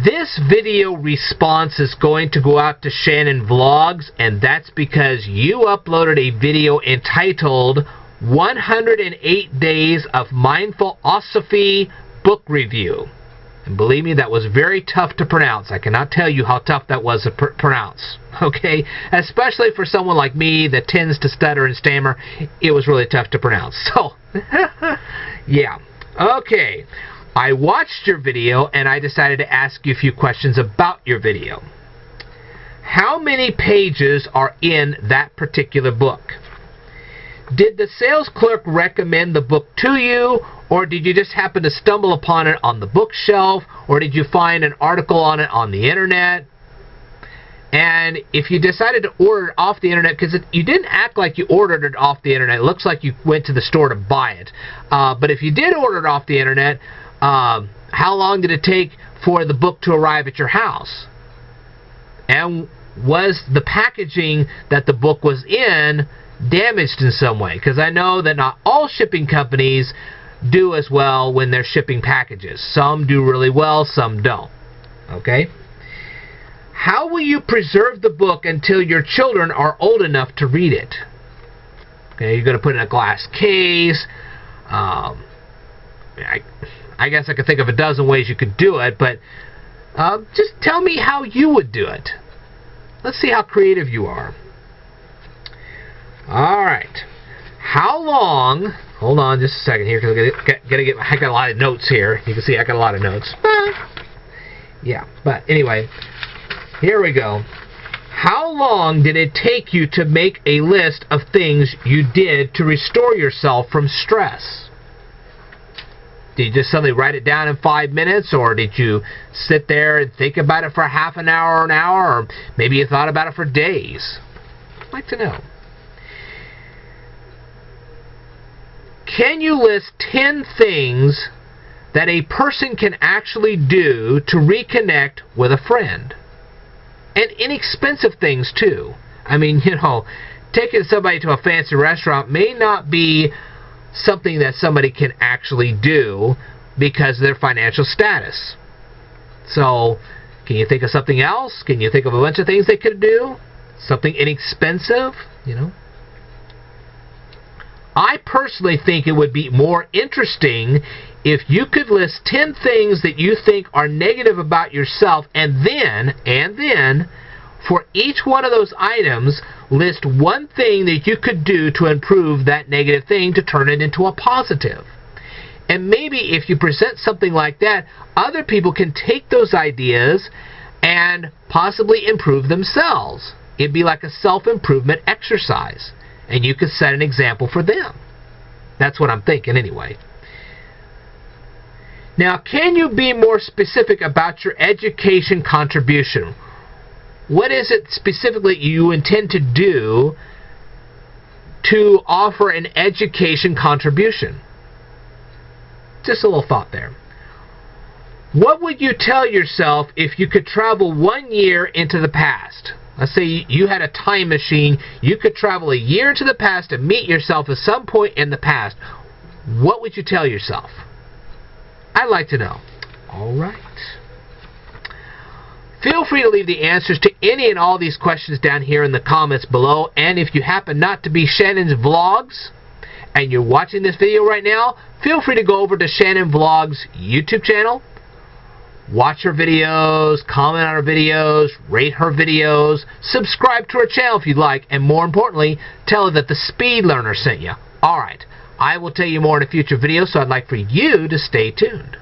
This video response is going to go out to ShannonVlogs, and that's because you uploaded a video entitled 108 Days of Mindfulosophy Book Review. And believe me, that was very tough to pronounce. I cannot tell you how tough that was to pronounce. Okay? Especially for someone like me that tends to stutter and stammer, it was really tough to pronounce. So, yeah. Okay. I watched your video and I decided to ask you a few questions about your video. How many pages are in that particular book? Did the sales clerk recommend the book to you, or did you just happen to stumble upon it on the bookshelf, or did you find an article on it on the internet? And if you decided to order it off the internet, because you didn't act like you ordered it off the internet, it looks like you went to the store to buy it. But if you did order it off the internet, how long did it take for the book to arrive at your house? And was the packaging that the book was in damaged in some way? Because I know that not all shipping companies do as well when they're shipping packages. Some do really well, some don't. Okay? How will you preserve the book until your children are old enough to read it? Okay, you're going to put it in a glass case. I guess I could think of a dozen ways you could do it, but just tell me how you would do it. Let's see how creative you are. Alright. How long... Hold on just a second here, because I got a lot of notes here. You can see I got a lot of notes. Yeah, but anyway, here we go. How long did it take you to make a list of things you did to restore yourself from stress? Did you just suddenly write it down in 5 minutes, or did you sit there and think about it for half an hour or an hour, or maybe you thought about it for days? I'd like to know. Can you list 10 things that a person can actually do to reconnect with a friend? And inexpensive things, too. I mean, you know, taking somebody to a fancy restaurant may not be something that somebody can actually do because of their financial status. So, can you think of something else? Can you think of a bunch of things they could do? Something inexpensive, you know? I personally think it would be more interesting if you could list 10 things that you think are negative about yourself, and then, for each one of those items, list one thing that you could do to improve that negative thing to turn it into a positive. And maybe if you present something like that, other people can take those ideas and possibly improve themselves. It'd be like a self-improvement exercise. And you could set an example for them. That's what I'm thinking anyway. Now, can you be more specific about your education contribution? What is it specifically you intend to do to offer an education contribution? Just a little thought there. What would you tell yourself if you could travel 1 year into the past? Let's say you had a time machine. You could travel a year into the past and meet yourself at some point in the past. What would you tell yourself? I'd like to know. All right. Feel free to leave the answers to any and all these questions down here in the comments below. And if you happen not to be Shannon's Vlogs and you're watching this video right now, feel free to go over to ShannonVlogs' YouTube channel. Watch her videos, comment on her videos, rate her videos, subscribe to her channel if you'd like, and more importantly, tell her that the Speed Learner sent you. Alright, I will tell you more in a future video, so I'd like for you to stay tuned.